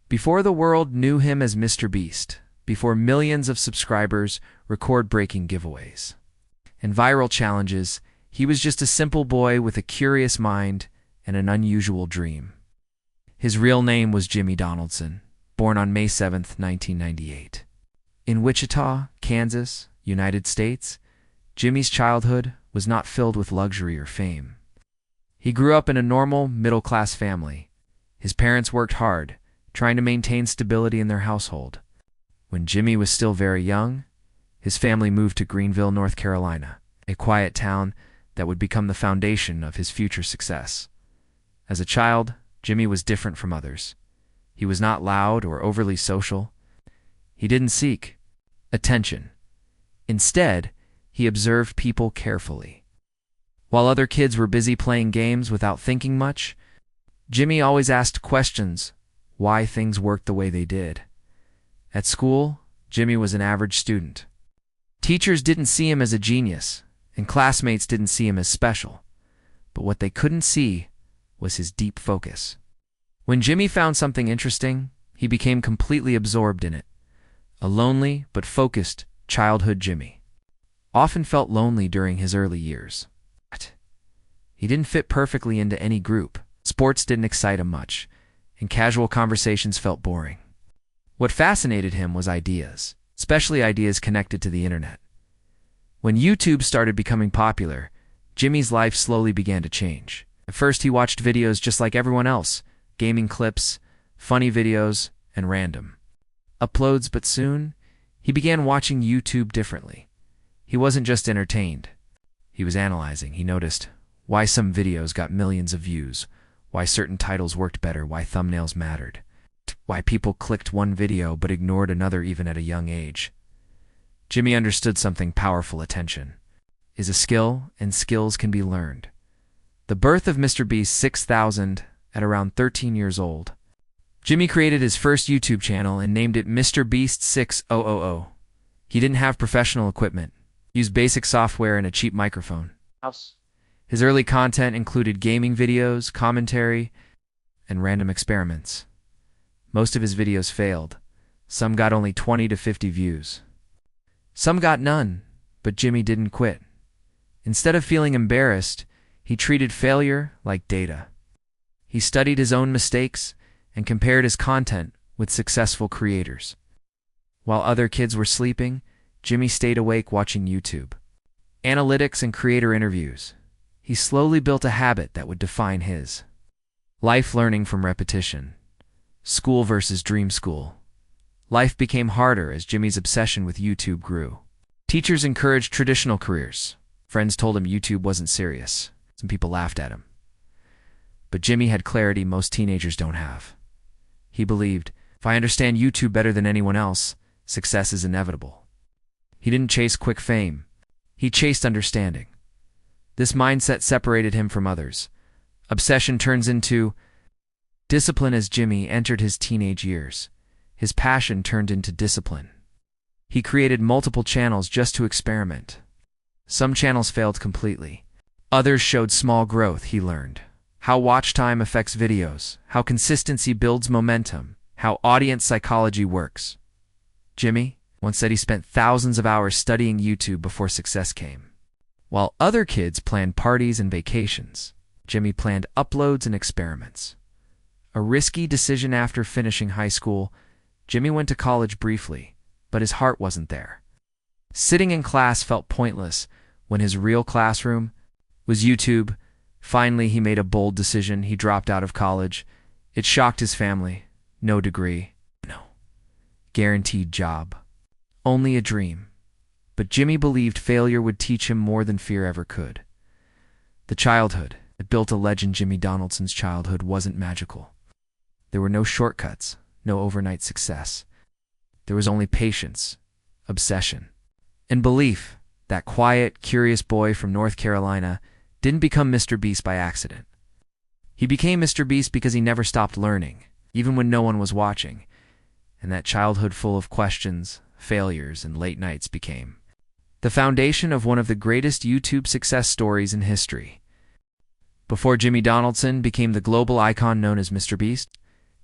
Before the world knew him as Mr. Beast, before millions of subscribers, record-breaking giveaways, and viral challenges, he was just a simple boy with a curious mind and an unusual dream. His real name was Jimmy Donaldson, born on May 7, 1998. In Wichita, Kansas, United States, Jimmy's childhood was not filled with luxury or fame. He grew up in a normal, middle-class family. His parents worked hard, trying to maintain stability in their household. When Jimmy was still very young, his family moved to Greenville, North Carolina, a quiet town that would become the foundation of his future success. As a child, Jimmy was different from others. He was not loud or overly social. He didn't seek attention. Instead, he observed people carefully. While other kids were busy playing games without thinking much, Jimmy always asked questions why things worked the way they did. At school, Jimmy was an average student. Teachers didn't see him as a genius, and classmates didn't see him as special. But what they couldn't see was his deep focus. When Jimmy found something interesting, he became completely absorbed in it. A lonely but focused childhood Jimmy often felt lonely during his early years. He didn't fit perfectly into any group. Sports didn't excite him much, and casual conversations felt boring. What fascinated him was ideas, especially ideas connected to the internet. When YouTube started becoming popular, Jimmy's life slowly began to change. At first, he watched videos just like everyone else, gaming clips, funny videos, and random uploads, but soon, he began watching YouTube differently. He wasn't just entertained. He was analyzing. He noticed why some videos got millions of views, why certain titles worked better, why thumbnails mattered, why people clicked one video but ignored another even at a young age. Jimmy understood something powerful: attention is a skill, and skills can be learned. The birth of MrBeast 6000 at around 13 years old. Jimmy created his first YouTube channel and named it MrBeast 6000. He didn't have professional equipment, used basic software and a cheap microphone. His early content included gaming videos, commentary, and random experiments. Most of his videos failed. Some got only 20 to 50 views. Some got none, but Jimmy didn't quit. Instead of feeling embarrassed, he treated failure like data. He studied his own mistakes and compared his content with successful creators. While other kids were sleeping, Jimmy stayed awake watching YouTube, analytics, and creator interviews. He slowly built a habit that would define his life: learning from repetition. School versus dream school. Life became harder as Jimmy's obsession with YouTube grew. Teachers encouraged traditional careers. Friends told him YouTube wasn't serious. Some people laughed at him. But Jimmy had clarity most teenagers don't have. He believed, if I understand YouTube better than anyone else, success is inevitable. He didn't chase quick fame. He chased understanding. This mindset separated him from others. Obsession turns into discipline. As Jimmy entered his teenage years, his passion turned into discipline. He created multiple channels just to experiment. Some channels failed completely. Others showed small growth. He learned how watch time affects videos, how consistency builds momentum, how audience psychology works. Jimmy once said he spent thousands of hours studying YouTube before success came. While other kids planned parties and vacations, Jimmy planned uploads and experiments. A risky decision after finishing high school, Jimmy went to college briefly, but his heart wasn't there. Sitting in class felt pointless when his real classroom was YouTube. Finally, he made a bold decision. He dropped out of college. It shocked his family. No degree, no guaranteed job, only a dream. But Jimmy believed failure would teach him more than fear ever could. The childhood that built a legend. Jimmy Donaldson's childhood wasn't magical. There were no shortcuts, no overnight success. There was only patience, obsession, and belief. That quiet, curious boy from North Carolina didn't become Mr. Beast by accident. He became Mr. Beast because he never stopped learning, even when no one was watching. And that childhood full of questions, failures, and late nights became the foundation of one of the greatest YouTube success stories in history. Before Jimmy Donaldson became the global icon known as Mr. Beast,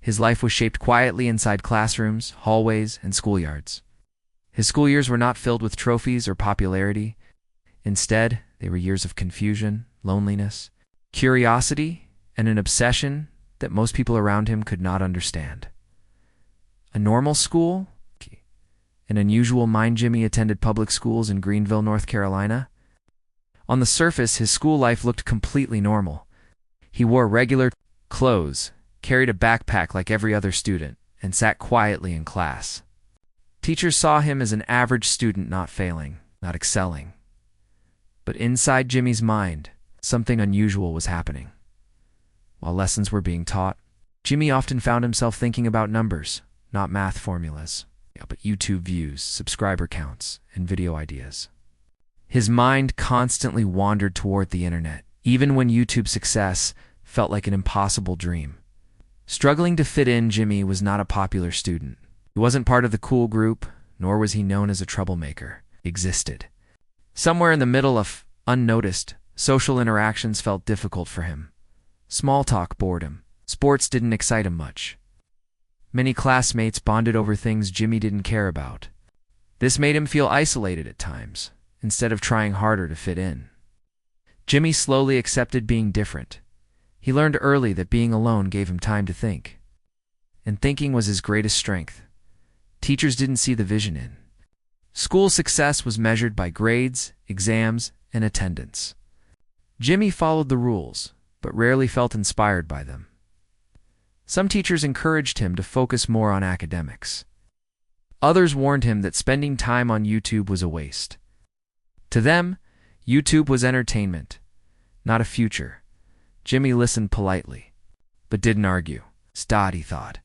His life was shaped quietly inside classrooms, hallways, and schoolyards. His school years were not filled with trophies or popularity. Instead, they were years of confusion, loneliness, curiosity, and an obsession that most people around him could not understand. A normal school? An unusual mind. Jimmy attended public schools in Greenville, North Carolina. On the surface, his school life looked completely normal. He wore regular clothes, carried a backpack like every other student, and sat quietly in class. Teachers saw him as an average student, not failing, not excelling. But inside Jimmy's mind, something unusual was happening. While lessons were being taught, Jimmy often found himself thinking about numbers, not math formulas, but YouTube views, subscriber counts, and video ideas. His mind constantly wandered toward the internet, even when YouTube success felt like an impossible dream. Struggling to fit in, Jimmy was not a popular student. He wasn't part of the cool group, nor was he known as a troublemaker. He existed. Somewhere in the middle of unnoticed, social interactions felt difficult for him. Small talk bored him. Sports didn't excite him much. Many classmates bonded over things Jimmy didn't care about. This made him feel isolated at times, instead of trying harder to fit in. Jimmy slowly accepted being different. He learned early that being alone gave him time to think. And thinking was his greatest strength. Teachers didn't see the vision in. School success was measured by grades, exams, and attendance. Jimmy followed the rules, but rarely felt inspired by them. Some teachers encouraged him to focus more on academics. Others warned him that spending time on YouTube was a waste. To them, YouTube was entertainment, not a future. Jimmy listened politely, but didn't argue. He thought.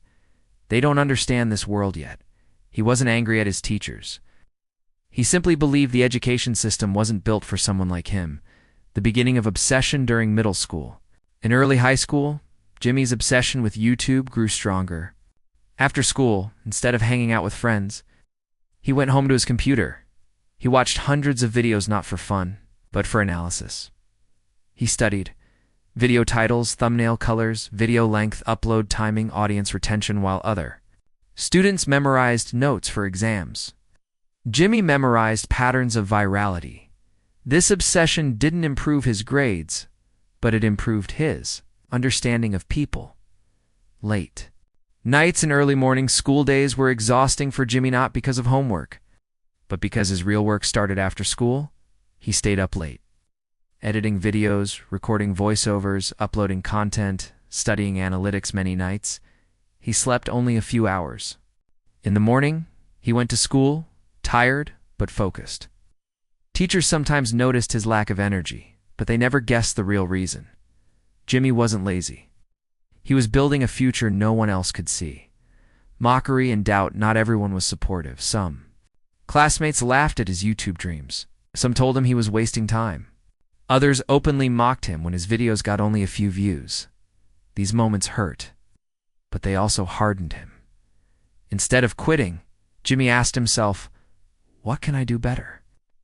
They don't understand this world yet. He wasn't angry at his teachers. He simply believed the education system wasn't built for someone like him. The beginning of obsession during middle school. In early high school, Jimmy's obsession with YouTube grew stronger. After school, instead of hanging out with friends, he went home to his computer. He watched hundreds of videos not for fun, but for analysis. He studied video titles, thumbnail colors, video length, upload timing, audience retention, while other students memorized notes for exams. Jimmy memorized patterns of virality. This obsession didn't improve his grades, but it improved his understanding of people. Late nights and early morning school days were exhausting for Jimmy, not because of homework, but because his real work started after school. He stayed up late, editing videos, recording voiceovers, uploading content, studying analytics. Many nights, he slept only a few hours. In the morning, he went to school, tired but focused. Teachers sometimes noticed his lack of energy, but they never guessed the real reason. Jimmy wasn't lazy. He was building a future no one else could see. Mockery and doubt. Not everyone was supportive. Some classmates laughed at his YouTube dreams. Some told him he was wasting time. Others openly mocked him when his videos got only a few views. These moments hurt, but they also hardened him. Instead of quitting, Jimmy asked himself, what can I do better?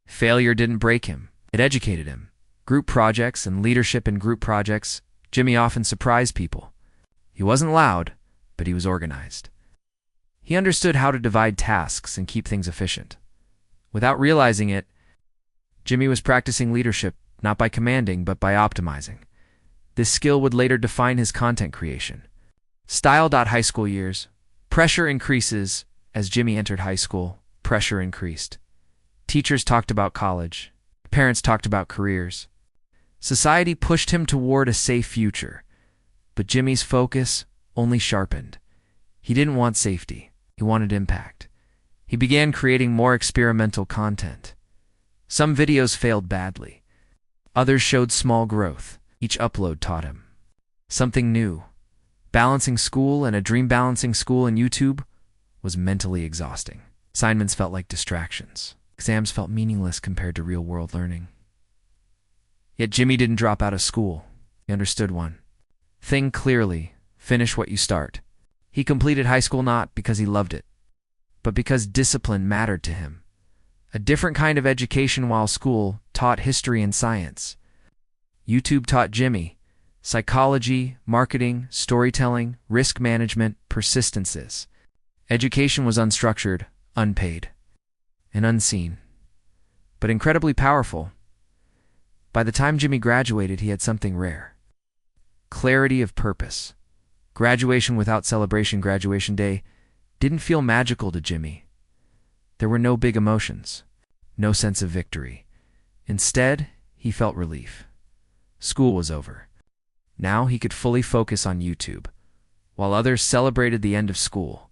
Failure didn't break him. It educated him. Group projects and leadership in group projects, Jimmy often surprised people. He wasn't loud, but he was organized. He understood how to divide tasks and keep things efficient. Without realizing it, Jimmy was practicing leadership not by commanding, but by optimizing. This skill would later define his content creation. Style. High school years. Pressure increases. As Jimmy entered high school, pressure increased. Teachers talked about college. Parents talked about careers. Society pushed him toward a safe future, but Jimmy's focus only sharpened. He didn't want safety. He wanted impact. He began creating more experimental content. Some videos failed badly. Others showed small growth. Each upload taught him something new. Balancing school and a dream. Balancing school and YouTube was mentally exhausting. Assignments felt like distractions. Exams felt meaningless compared to real-world learning. Yet Jimmy didn't drop out of school. He understood one thing clearly: finish what you start. He completed high school not because he loved it, but because discipline mattered to him. A different kind of education. While school taught history and science, YouTube taught Jimmy psychology, marketing, storytelling, risk management, persistences. Education was unstructured, unpaid, and unseen, but incredibly powerful. By the time Jimmy graduated, he had something rare: clarity of purpose. Graduation without celebration, graduation day, didn't feel magical to Jimmy. There were no big emotions, no sense of victory. Instead, he felt relief. School was over. Now he could fully focus on YouTube, while others celebrated the end of school.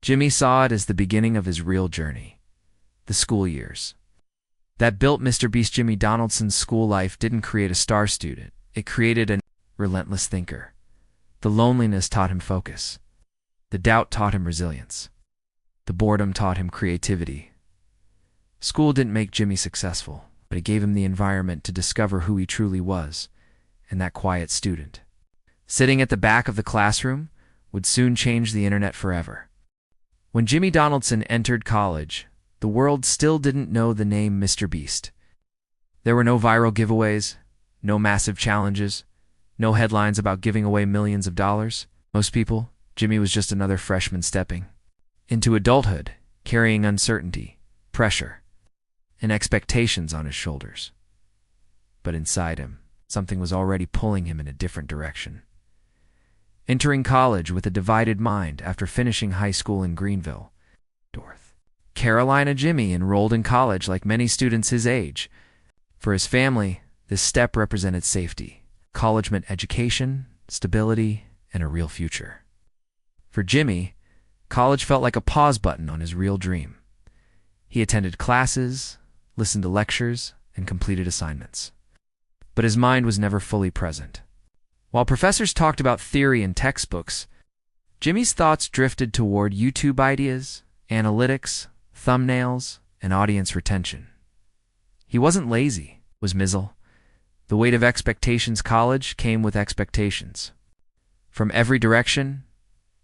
Jimmy saw it as the beginning of his real journey, the school years. That built MrBeast. Jimmy Donaldson's school life didn't create a star student. It created a relentless thinker. The loneliness taught him focus. The doubt taught him resilience. The boredom taught him creativity. School didn't make Jimmy successful, but it gave him the environment to discover who he truly was, and that quiet student, sitting at the back of the classroom, would soon change the internet forever. When Jimmy Donaldson entered college, the world still didn't know the name MrBeast. There were no viral giveaways, no massive challenges, no headlines about giving away millions of dollars. Most people, Jimmy was just another freshman stepping into adulthood, carrying uncertainty, pressure, and expectations on his shoulders. But inside him, something was already pulling him in a different direction. Entering college with a divided mind after finishing high school in Greenville, North Carolina, Jimmy enrolled in college like many students his age. For his family, this step represented safety. College meant education, stability, and a real future. For Jimmy, college felt like a pause button on his real dream. He attended classes, listened to lectures, and completed assignments. But his mind was never fully present. While professors talked about theory and textbooks, Jimmy's thoughts drifted toward YouTube ideas, analytics, thumbnails, and audience retention. He wasn't lazy, was Mizzle. The weight of expectations. College came with expectations. From every direction,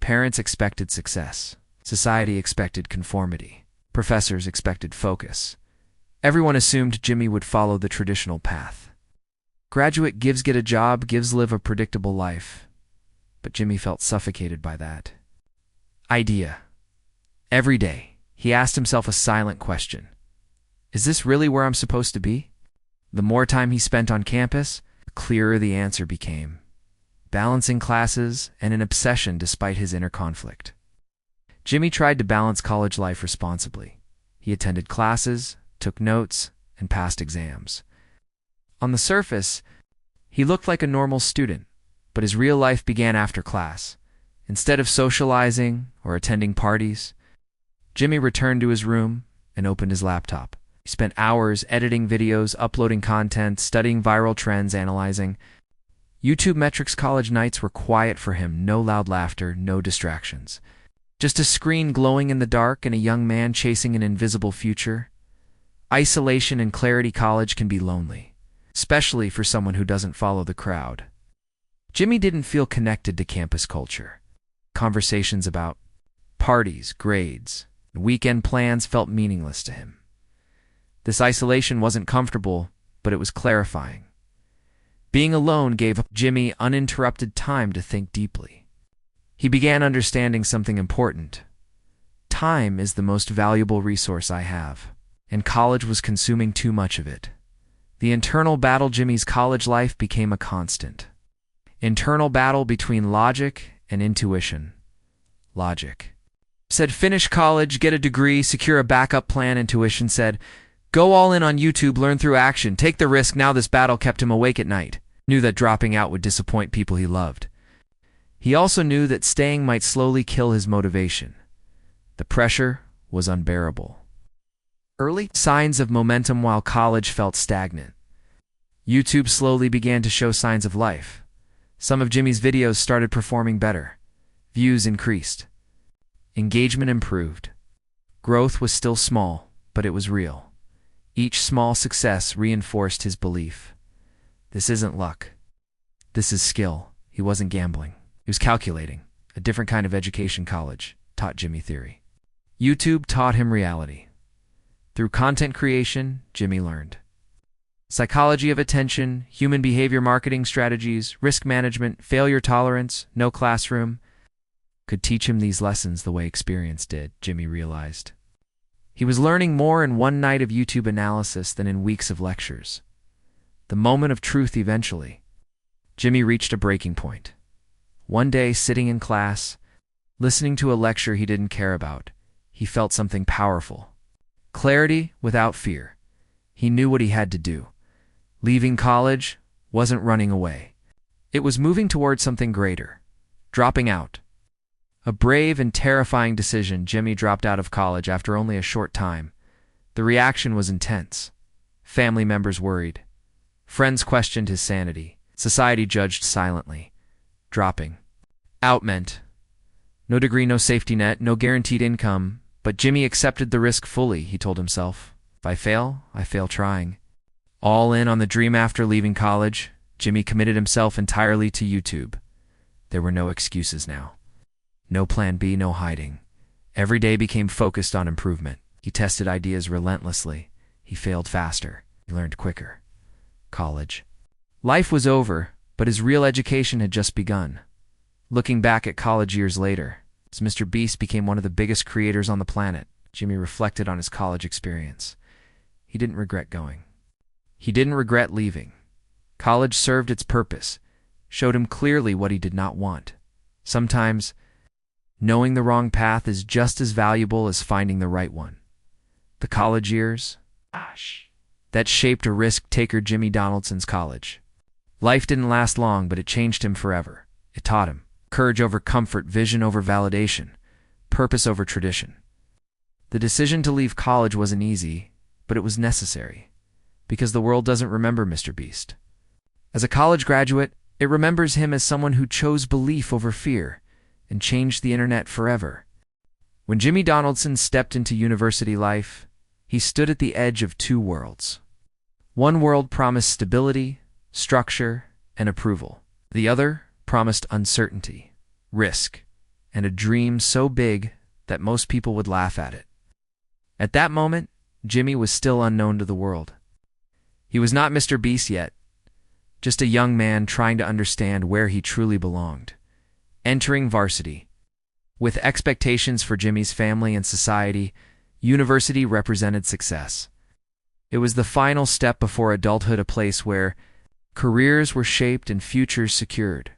parents expected success. Society expected conformity. Professors expected focus. Everyone assumed Jimmy would follow the traditional path. Graduate gives, get a job, gives, live a predictable life. But Jimmy felt suffocated by that idea. Every day, he asked himself a silent question: is this really where I'm supposed to be? The more time he spent on campus, the clearer the answer became. Balancing classes and an obsession despite his inner conflict. Jimmy tried to balance college life responsibly. He attended classes, took notes, and passed exams. On the surface, he looked like a normal student, but his real life began after class. Instead of socializing or attending parties, Jimmy returned to his room and opened his laptop. He spent hours editing videos, uploading content, studying viral trends, analyzing YouTube metrics. College nights were quiet for him. No loud laughter, no distractions. Just a screen glowing in the dark and a young man chasing an invisible future. Isolation and clarity. College can be lonely, especially for someone who doesn't follow the crowd. Jimmy didn't feel connected to campus culture. Conversations about parties, grades, and weekend plans felt meaningless to him. This isolation wasn't comfortable, but it was clarifying. Being alone gave Jimmy uninterrupted time to think deeply. He began understanding something important. Time is the most valuable resource I have, and college was consuming too much of it. The internal battle. Jimmy's college life became a constant. Internal battle between logic and intuition. Logic said, finish college, get a degree, secure a backup plan. Intuition said, go all in on YouTube, learn through action, take the risk. Now this battle kept him awake at night. Knew that dropping out would disappoint people he loved. He also knew that staying might slowly kill his motivation. The pressure was unbearable. Early signs of momentum. While college felt stagnant, YouTube slowly began to show signs of life. Some of Jimmy's videos started performing better. Views increased. Engagement improved. Growth was still small, but it was real. Each small success reinforced his belief. This isn't luck. This is skill. He wasn't gambling. He was calculating. A different kind of education. College taught Jimmy theory. YouTube taught him reality. Through content creation, Jimmy learned. Psychology of attention, human behavior marketing strategies, risk management, failure tolerance, no classroom could teach him these lessons the way experience did, Jimmy realized. He was learning more in one night of YouTube analysis than in weeks of lectures. The moment of truth eventually. Jimmy reached a breaking point. One day, sitting in class, listening to a lecture he didn't care about, he felt something powerful. Clarity without fear. He knew what he had to do. Leaving college wasn't running away. It was moving towards something greater. Dropping out. A brave and terrifying decision. Jimmy dropped out of college after only a short time. The reaction was intense. Family members worried. Friends questioned his sanity. Society judged silently. Dropping out meant no degree, no safety net, no guaranteed income, but Jimmy accepted the risk fully, he told himself. If I fail trying. All in on the dream. After leaving college, Jimmy committed himself entirely to YouTube. There were no excuses now. No plan B, no hiding. Every day became focused on improvement. He tested ideas relentlessly. He failed faster. He learned quicker. College. Life was over, but his real education had just begun. Looking back at college years later, as MrBeast became one of the biggest creators on the planet, Jimmy reflected on his college experience. He didn't regret going. He didn't regret leaving. College served its purpose, showed him clearly what he did not want. Sometimes, knowing the wrong path is just as valuable as finding the right one. The college years, that shaped a risk-taker Jimmy Donaldson's college. Life didn't last long, but it changed him forever. It taught him courage over comfort, vision over validation, purpose over tradition. The decision to leave college wasn't easy, but it was necessary, because the world doesn't remember MrBeast. As a college graduate, it remembers him as someone who chose belief over fear and changed the internet forever. When Jimmy Donaldson stepped into university life, he stood at the edge of two worlds. One world promised stability, structure, and approval. The other promised uncertainty, risk, and a dream so big that most people would laugh at it. At that moment, Jimmy was still unknown to the world. He was not MrBeast yet, just a young man trying to understand where he truly belonged. Entering varsity. With expectations for Jimmy's family and society, university represented success. It was the final step before adulthood, a place where careers were shaped and futures secured.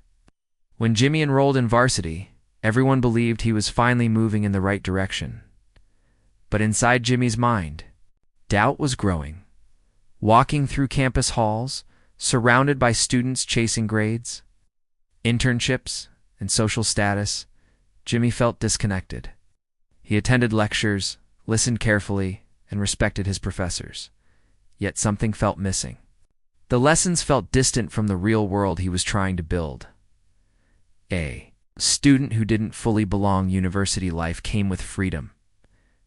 When Jimmy enrolled in varsity, everyone believed he was finally moving in the right direction. But inside Jimmy's mind, doubt was growing. Walking through campus halls, surrounded by students chasing grades, internships, and social status, Jimmy felt disconnected. He attended lectures, listened carefully, and respected his professors. Yet something felt missing. The lessons felt distant from the real world he was trying to build. A student who didn't fully belong. University life came with freedom.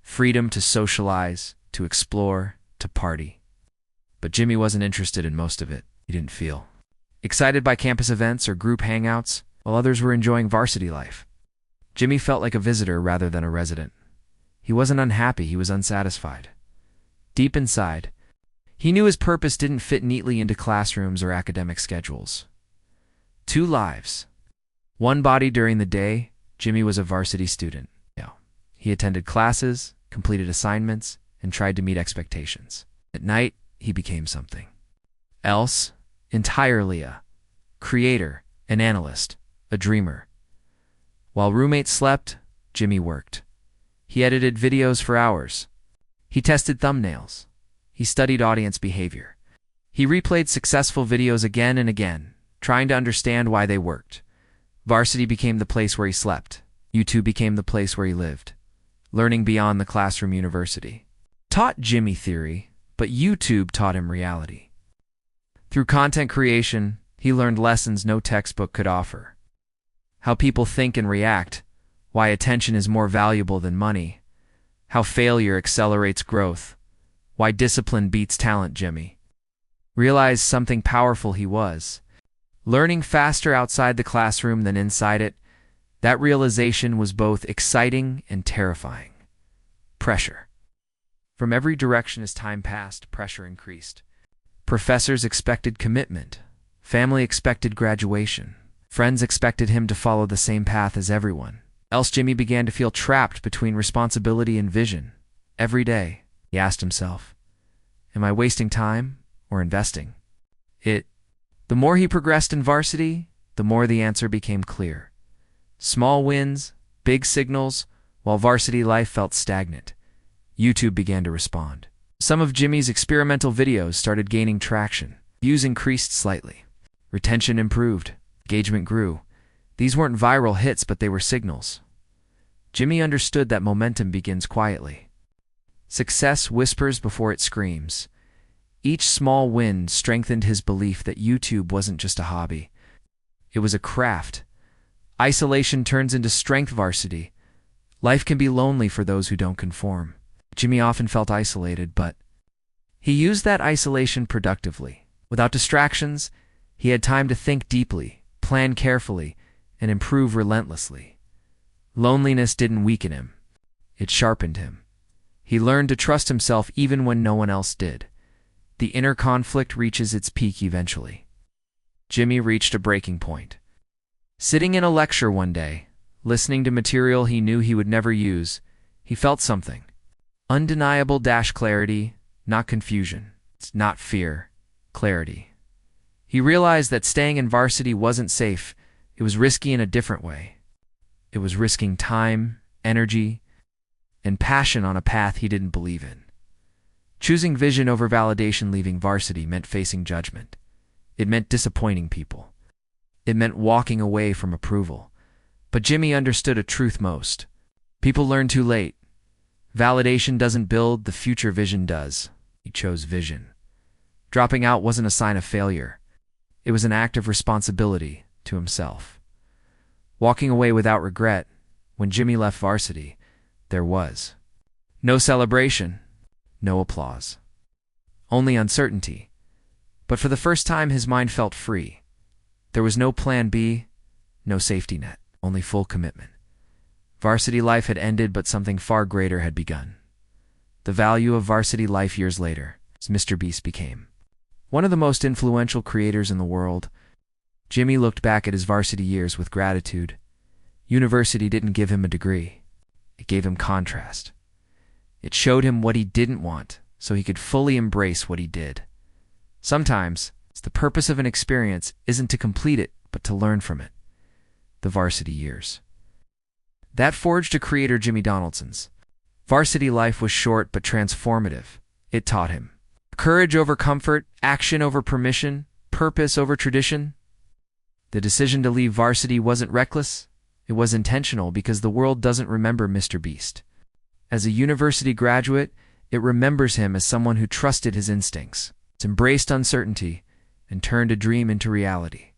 Freedom to socialize, to explore, to party. But Jimmy wasn't interested in most of it. He didn't feel excited by campus events or group hangouts, while others were enjoying varsity life. Jimmy felt like a visitor rather than a resident. He wasn't unhappy, he was unsatisfied. Deep inside, he knew his purpose didn't fit neatly into classrooms or academic schedules. Two lives. One body. During the day, Jimmy was a varsity student. He attended classes, completed assignments, and tried to meet expectations. At night, he became something else entirely: a creator, an analyst, a dreamer. While roommates slept, Jimmy worked. He edited videos for hours. He tested thumbnails. He studied audience behavior. He replayed successful videos again and again, trying to understand why they worked. Varsity became the place where he slept. YouTube became the place where he lived. Learning beyond the classroom. University taught Jimmy theory, but YouTube taught him reality. Through content creation, he learned lessons no textbook could offer. How people think and react, why attention is more valuable than money, how failure accelerates growth, why discipline beats talent. Jimmy realized something powerful. He was learning faster outside the classroom than inside it. That realization was both exciting and terrifying. Pressure. From every direction. As time passed, pressure increased. Professors expected commitment. Family expected graduation. Friends expected him to follow the same path as everyone. Else Jimmy began to feel trapped between responsibility and vision. Every day, he asked himself, am I wasting time or investing? The more he progressed in varsity, the more the answer became clear. Small wins, big signals, while varsity life felt stagnant. YouTube began to respond. Some of Jimmy's experimental videos started gaining traction. Views increased slightly. Retention improved. Engagement grew. These weren't viral hits, but they were signals. Jimmy understood that momentum begins quietly. Success whispers before it screams. Each small win strengthened his belief that YouTube wasn't just a hobby. It was a craft. Isolation turns into strength varsity. Life can be lonely for those who don't conform. Jimmy often felt isolated, but he used that isolation productively. Without distractions, he had time to think deeply, plan carefully, and improve relentlessly. Loneliness didn't weaken him. It sharpened him. He learned to trust himself even when no one else did. The inner conflict reaches its peak eventually. Jimmy reached a breaking point. Sitting in a lecture one day, listening to material he knew he would never use, he felt something. Undeniable clarity, not confusion. It's not fear, clarity. He realized that staying in varsity wasn't safe. It was risky in a different way. It was risking time, energy, and passion on a path he didn't believe in. Choosing vision over validation leaving varsity meant facing judgment. It meant disappointing people. It meant walking away from approval. But Jimmy understood a truth most. People learn too late. Validation doesn't build, the future vision does. He chose vision. Dropping out wasn't a sign of failure. It was an act of responsibility to himself. Walking away without regret, when Jimmy left varsity, there was no celebration, no applause. Only uncertainty. But for the first time his mind felt free. There was no plan B, no safety net, only full commitment. Varsity life had ended, but something far greater had begun. The value of varsity life years later, as MrBeast became one of the most influential creators in the world. Jimmy looked back at his varsity years with gratitude. University didn't give him a degree. It gave him contrast. It showed him what he didn't want, so he could fully embrace what he did. Sometimes, the purpose of an experience isn't to complete it, but to learn from it. The varsity years. That forged a creator Jimmy Donaldson's. Varsity life was short but transformative. It taught him courage over comfort, action over permission, purpose over tradition. The decision to leave varsity wasn't reckless. It was intentional because the world doesn't remember MrBeast. As a university graduate, it remembers him as someone who trusted his instincts, embraced uncertainty, and turned a dream into reality.